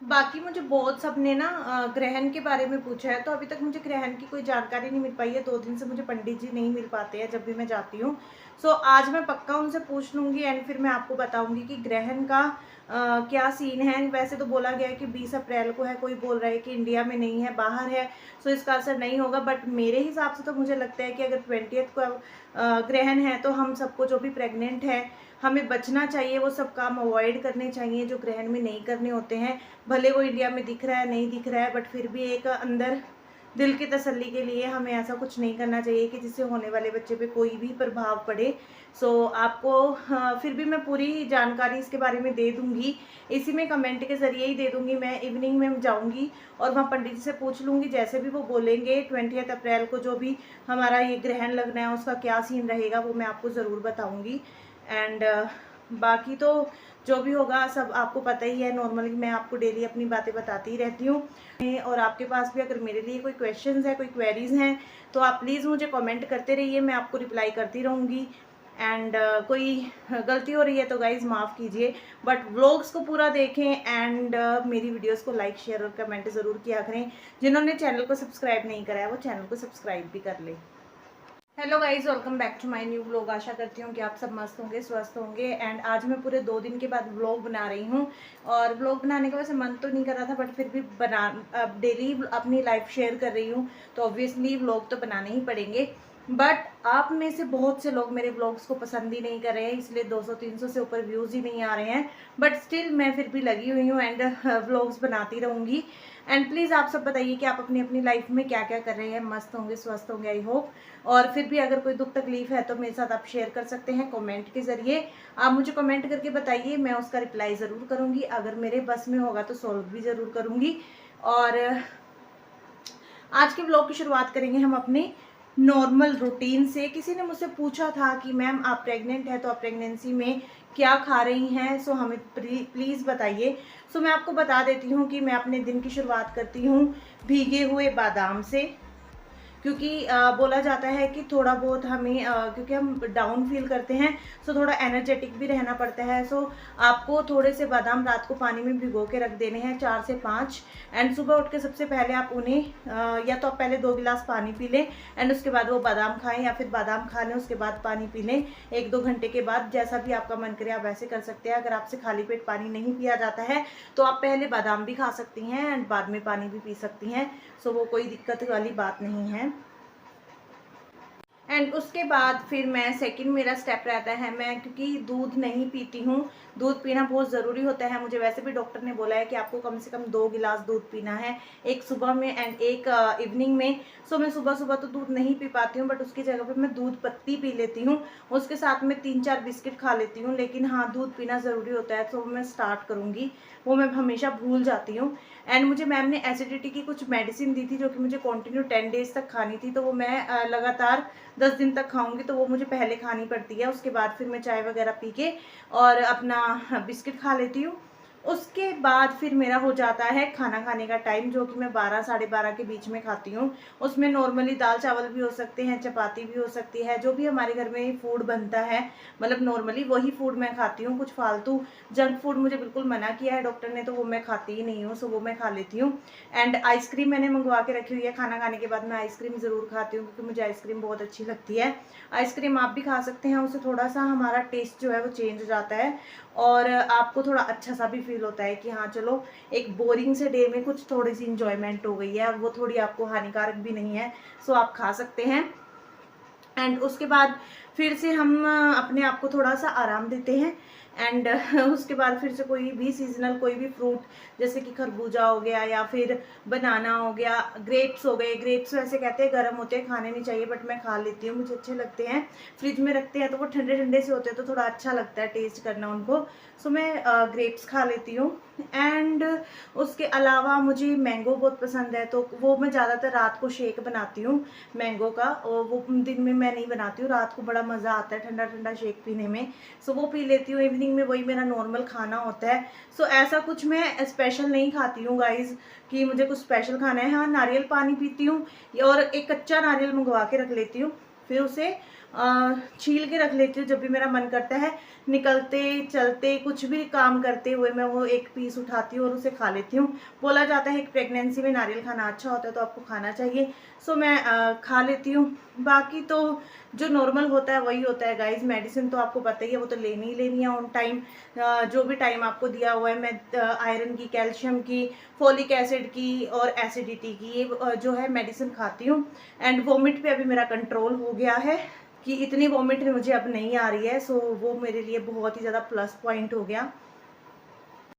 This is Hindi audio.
बाकी मुझे बहुत सबने ना ग्रहण के बारे में पूछा है, तो अभी तक मुझे ग्रहण की कोई जानकारी नहीं मिल पाई है। 2 दिन से मुझे पंडित जी नहीं मिल पाते हैं जब भी मैं जाती हूँ। सो आज मैं पक्का उनसे पूछ लूँगी एंड फिर मैं आपको बताऊँगी कि ग्रहण का क्या सीन है। वैसे तो बोला गया है कि 20 अप्रैल को है, कोई बोल रहा है कि इंडिया में नहीं है, बाहर है, सो इसका असर नहीं होगा। बट मेरे हिसाब से तो मुझे लगता है कि अगर 20th को ग्रहण है, तो हम सबको जो भी प्रेग्नेंट है, हमें बचना चाहिए, वो सब काम अवॉइड करने चाहिए जो ग्रहण में नहीं करने होते हैं। भले वो इंडिया में दिख रहा है, नहीं दिख रहा है, बट फिर भी एक अंदर दिल की तसल्ली के लिए हमें ऐसा कुछ नहीं करना चाहिए कि जिससे होने वाले बच्चे पे कोई भी प्रभाव पड़े। सो आपको फिर भी मैं पूरी जानकारी इसके बारे में दे दूँगी। इसी में कमेंट के ज़रिए ही दे दूँगी। मैं इवनिंग में जाऊँगी और वहाँ पंडित जी से पूछ लूँगी, जैसे भी वो बोलेंगे 20th अप्रैल को जो भी हमारा ये ग्रहण लगना है उसका क्या सीन रहेगा, वो मैं आपको ज़रूर बताऊँगी। एंड बाकी तो जो भी होगा सब आपको पता ही है। नॉर्मली मैं आपको डेली अपनी बातें बताती ही रहती हूँ। और आपके पास भी अगर मेरे लिए कोई क्वेश्चंस है, कोई क्वेरीज हैं, तो आप प्लीज़ मुझे कमेंट करते रहिए, मैं आपको रिप्लाई करती रहूँगी। एंड कोई गलती हो रही है तो गाइज़ माफ़ कीजिए, बट व्लॉग्स को पूरा देखें एंड मेरी वीडियोस को लाइक शेयर और कमेंट ज़रूर किया करें। जिन्होंने चैनल को सब्सक्राइब नहीं करा है वो चैनल को सब्सक्राइब भी कर लें। Hello guys, welcome back to my new vlog. आशा करती हूँ कि आप सब मस्त होंगे, स्वस्थ होंगे। एंड आज मैं पूरे 2 दिन के बाद व्लॉग बना रही हूँ। और व्लॉग बनाने का वैसे मन तो नहीं कर रहा था, बट फिर भी बना अब डेली अपनी लाइफ शेयर कर रही हूँ, तो ऑब्वियसली व्लॉग तो बनाने ही पड़ेंगे। बट आप में से बहुत से लोग मेरे व्लॉग्स को पसंद ही नहीं कर रहे हैं, इसलिए 200-300 से ऊपर व्यूज़ ही नहीं आ रहे हैं। बट स्टिल मैं फिर भी लगी हुई हूँ एंड व्लॉग्स बनाती रहूँगी। एंड प्लीज़ आप सब बताइए कि आप अपनी अपनी लाइफ में क्या क्या कर रहे हैं। मस्त होंगे, स्वस्थ होंगे, आई होप। और फिर भी अगर कोई दुख तकलीफ है तो मेरे साथ आप शेयर कर सकते हैं कमेंट के ज़रिए। आप मुझे कमेंट करके बताइए, मैं उसका रिप्लाई ज़रूर करूँगी। अगर मेरे बस में होगा तो सॉल्व भी ज़रूर करूँगी। और आज के ब्लॉग की शुरुआत करेंगे हम अपने नॉर्मल रूटीन से। किसी ने मुझसे पूछा था कि मैम आप प्रेग्नेंट हैं तो आप प्रेगनेंसी में क्या खा रही हैं, सो हमें प्लीज़ बताइए। सो मैं आपको बता देती हूँ कि मैं अपने दिन की शुरुआत करती हूँ भीगे हुए बादाम से। क्योंकि बोला जाता है कि थोड़ा बहुत हमें क्योंकि हम डाउन फील करते हैं, सो थोड़ा एनर्जेटिक भी रहना पड़ता है। सो आपको थोड़े से बादाम रात को पानी में भिगो के रख देने हैं, 4 से 5। एंड सुबह उठ के सबसे पहले आप उन्हें या तो आप पहले 2 गिलास पानी पी लें एंड उसके बाद वो बादाम खाएं, या फिर बादाम खा लें उसके बाद पानी पी लें 1-2 घंटे के बाद। जैसा भी आपका मन करे आप वैसे कर सकते हैं। अगर आपसे खाली पेट पानी नहीं पिया जाता है तो आप पहले बादाम भी खा सकती हैं एंड बाद में पानी भी पी सकती हैं। सो वो कोई दिक्कत वाली बात नहीं है। एंड उसके बाद फिर मैं सेकंड मेरा स्टेप रहता है, मैं क्योंकि दूध नहीं पीती हूँ, दूध पीना बहुत ज़रूरी होता है मुझे। वैसे भी डॉक्टर ने बोला है कि आपको कम से कम 2 गिलास दूध पीना है, एक सुबह में एंड एक इवनिंग में। सो मैं सुबह सुबह तो दूध नहीं पी पाती हूँ, बट उसकी जगह पे मैं दूध पत्ती पी लेती हूँ। उसके साथ में 3-4 बिस्किट खा लेती हूँ, लेकिन हाँ दूध पीना ज़रूरी होता है, तो मैं स्टार्ट करूँगी। वो मैं हमेशा भूल जाती हूँ। एंड मुझे मैम ने एसिडिटी की कुछ मेडिसिन दी थी जो कि मुझे कंटिन्यू 10 डेज तक खानी थी, तो वो मैं लगातार 10 दिन तक खाऊंगी, तो वो मुझे पहले खानी पड़ती है। उसके बाद फिर मैं चाय वगैरह पी के और अपना बिस्किट खा लेती हूँ। उसके बाद फिर मेरा हो जाता है खाना खाने का टाइम, जो कि मैं 12 साढ़े 12 के बीच में खाती हूँ। उसमें नॉर्मली दाल चावल भी हो सकते हैं, चपाती भी हो सकती है, जो भी हमारे घर में फूड बनता है, मतलब नॉर्मली वही फूड मैं खाती हूँ। कुछ फालतू जंक फूड मुझे बिल्कुल मना किया है डॉक्टर ने, तो वो मैं खाती ही नहीं हूँ, सो वो मैं खा लेती हूँ। एंड आइसक्रीम मैंने मंगवा के रखी हुई है, खाना खाने के बाद मैं आइसक्रीम ज़रूर खाती हूँ क्योंकि मुझे आइसक्रीम बहुत अच्छी लगती है। आइसक्रीम आप भी खा सकते हैं, उससे थोड़ा सा हमारा टेस्ट जो है वो चेंज हो जाता है और आपको थोड़ा अच्छा सा भी फील होता है कि हाँ चलो एक बोरिंग से डे में कुछ थोड़ी सी इंजॉयमेंट हो गई है, वो थोड़ी आपको हानिकारक भी नहीं है, सो आप खा सकते हैं। एंड उसके बाद फिर से हम अपने आप को थोड़ा सा आराम देते हैं। एंड उसके बाद फिर से कोई भी सीजनल कोई भी फ्रूट, जैसे कि खरबूजा हो गया या फिर बनाना हो गया, ग्रेप्स हो गए। ग्रेप्स वैसे कहते हैं गर्म होते हैं, खाने नहीं चाहिए, बट मैं खा लेती हूँ, मुझे अच्छे लगते हैं। फ्रिज में रखते हैं तो वो ठंडे ठंडे से होते हैं, तो थोड़ा अच्छा लगता है टेस्ट करना उनको। सो मैं ग्रेप्स खा लेती हूँ। एंड उसके अलावा मुझे मैंगो बहुत पसंद है, तो वो मैं ज़्यादातर रात को शेक बनाती हूँ मैंगो का, और वो दिन में मैं नहीं बनाती हूँ। रात को बड़ा मज़ा आता है ठंडा ठंडा शेक पीने में, सो वो पी लेती हूँ। इवनिंग में वही मेरा नॉर्मल खाना होता है। सो ऐसा कुछ मैं स्पेशल नहीं खाती हूँ गाइज कि मुझे कुछ स्पेशल खाना है। हाँ नारियल पानी पीती हूँ और एक कच्चा नारियल मंगवा के रख लेती हूँ, फिर उसे छील के रख लेती हूँ। जब भी मेरा मन करता है निकलते चलते कुछ भी काम करते हुए मैं वो एक पीस उठाती हूँ और उसे खा लेती हूँ। बोला जाता है कि प्रेगनेंसी में नारियल खाना अच्छा होता है, तो आपको खाना चाहिए। सो मैं खा लेती हूँ। बाकी तो जो नॉर्मल होता है वही होता है गाइज। मेडिसिन तो आपको पता ही है, वो तो लेनी ही लेनी है ऑन टाइम। जो भी टाइम आपको दिया हुआ है, मैं आयरन की, कैल्शियम की, फोलिक एसिड की और एसिडिटी की ये जो है मेडिसिन खाती हूँ। एंड वोमिट पे अभी मेरा कंट्रोल हो गया है कि इतनी वोमिट मुझे अब नहीं आ रही है। सो वो मेरे लिए बहुत ही ज़्यादा प्लस पॉइंट हो गया।